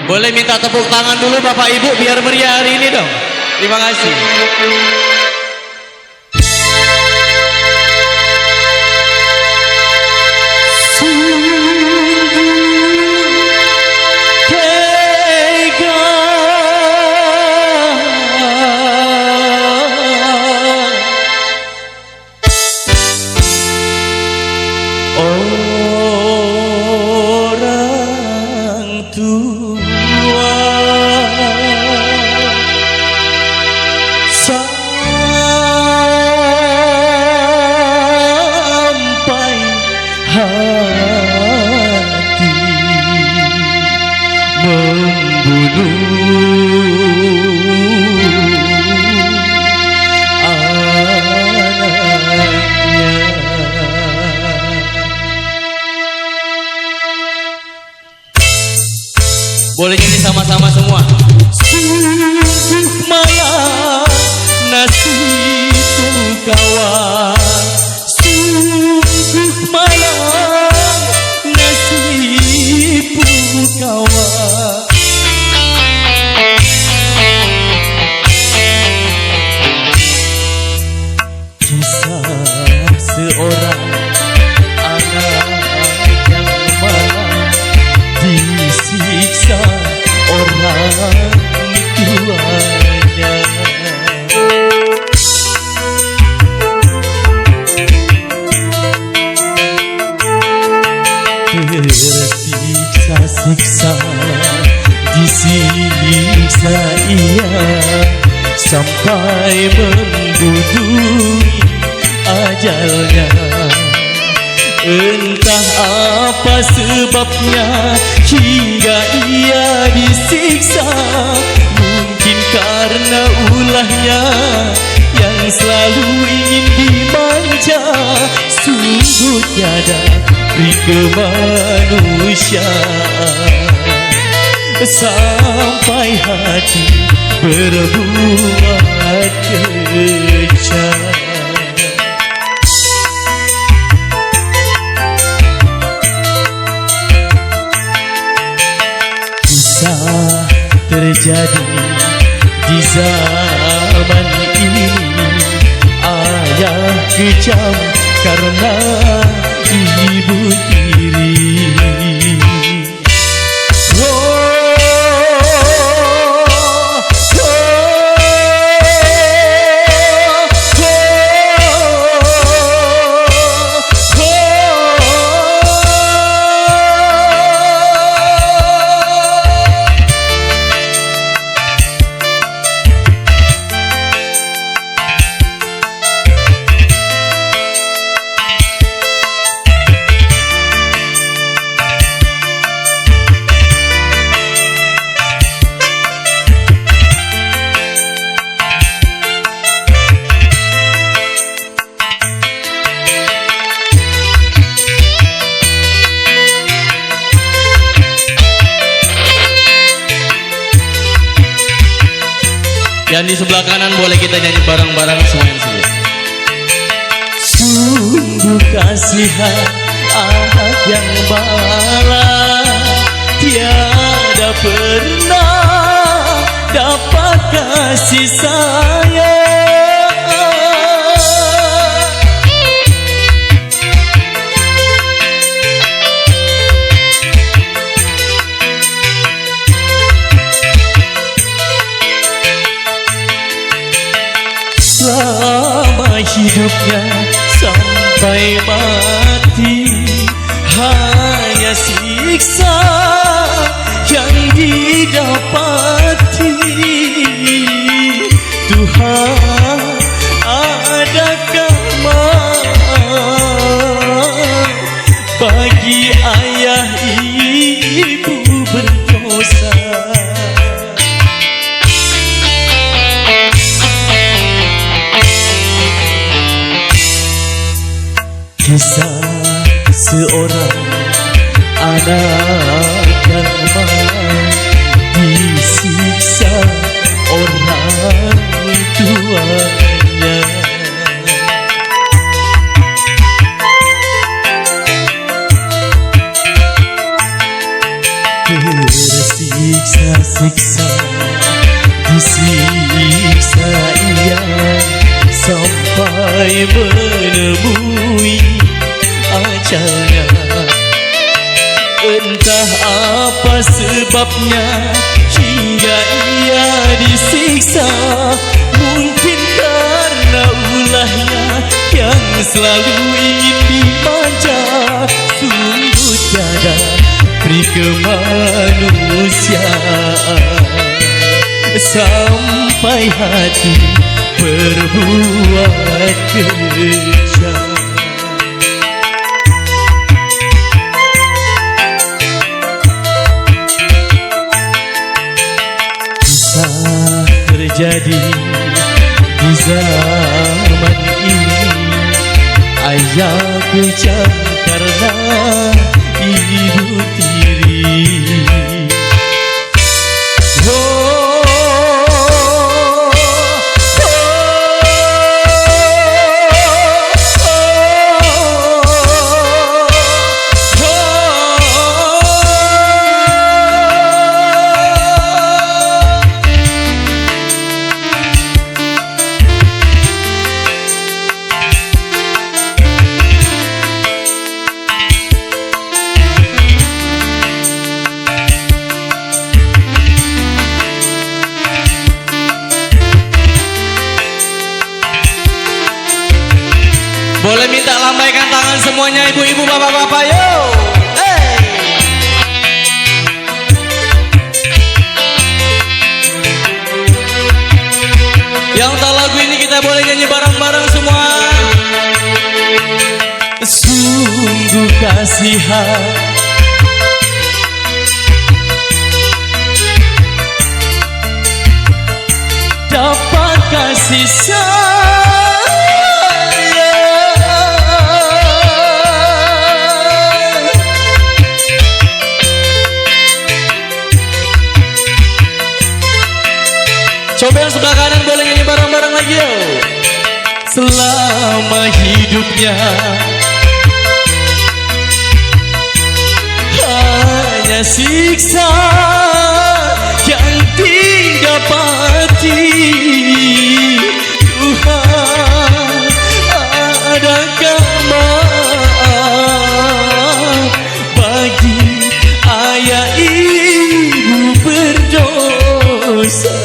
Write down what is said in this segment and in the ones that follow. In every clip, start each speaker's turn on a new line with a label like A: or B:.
A: Boleh minta tepuk tangan dulu Bapak Ibu biar meriah hari ini dong. Terima kasih.
B: Orang tua sampai hati
A: Boleh nyanyi sama-sama semua.
B: Sungguh malang nasibku kawan, sungguh malang nasibku kawan. Kisah seorang anak yang malang disiksa orang tuanya. Tersiksa-siksa disiksa ia sampai membudui ajalnya. Entah apa sebabnya hingga ia disiksa, mungkin karena ulahnya yang selalu ingin dimanja. Sungguh tiada beri kemanusiaan sampai hati berbuat kejam. Terjadi di zaman ini, ayah kejam karena ibu tiri.
A: Yang di sebelah kanan boleh kita nyanyi bareng-bareng semuanya sini.
B: Sungguh kasihan anak yang malang, tiada pernah dapat kasih sayang. Selama hidupnya sampai mati, hanya siksa yang didapati. Tuhan, adakah maaf bagi ayah ibu berdosa? Kisah seorang anak Tersiksa-siksa disiksa ia sampai menemui ajalnya. Entah apa sebabnya hingga ia disiksa, mungkin karena ulahnya yang selalu ingin dimanja. Sungguh tiada pri kemanusiaan sampai hati berbuat kejam. Kisah terjadi di zaman ini, ayah kejam karena ibu tiri.
A: Boleh minta lambaikan tangan semuanya ibu-ibu, bapak-bapak, yo. Hey. Yang tahu lagu ini kita boleh nyanyi bareng-bareng semua.
B: Sungguh kasihan dapat kasih sayang.
A: Coba yang sebelah kanan boleh nyanyi bareng-bareng lagi yo.
B: Selama hidupnya hanya siksa yang didapati. Tuhan, adakah maaf bagi ayah ibu berdosa?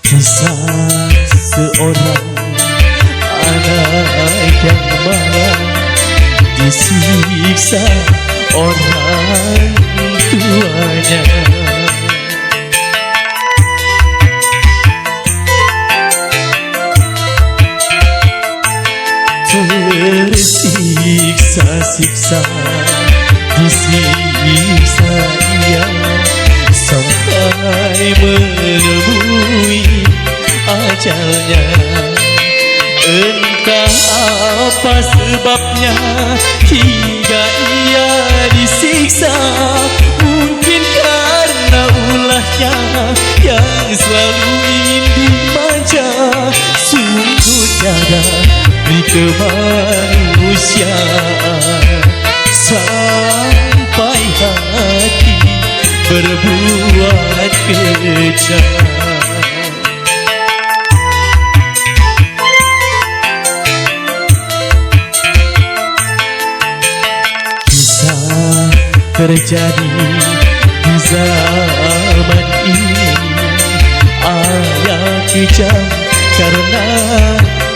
B: Kisah seorang anak yang marah disiksa orang tuanya. Tersiksa-siksa disiksa ia sampai menemui ajalnya. Entah apa sebabnya hingga ia disiksa, mungkin karena ulahnya yang selalu ingin dimanja. Sungguh tiada pri kemanusiaan sampai hati berbuat kejam. Kisah terjadi di zaman ini, ayah kejam karena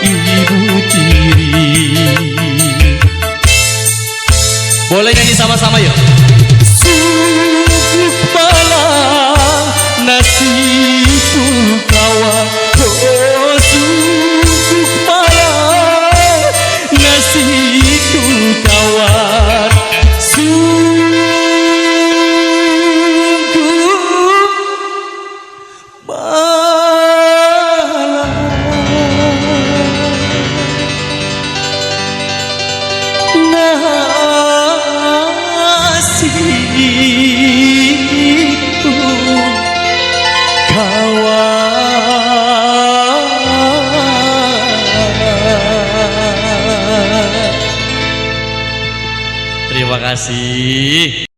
B: ibu tiri.
A: Boleh nyanyi sama-sama yuk.
B: Sungguh malang nasibku kawan, oh sungguh malang nasibku kawan. Sungguh malang nasibku kawan.
A: Terima kasih.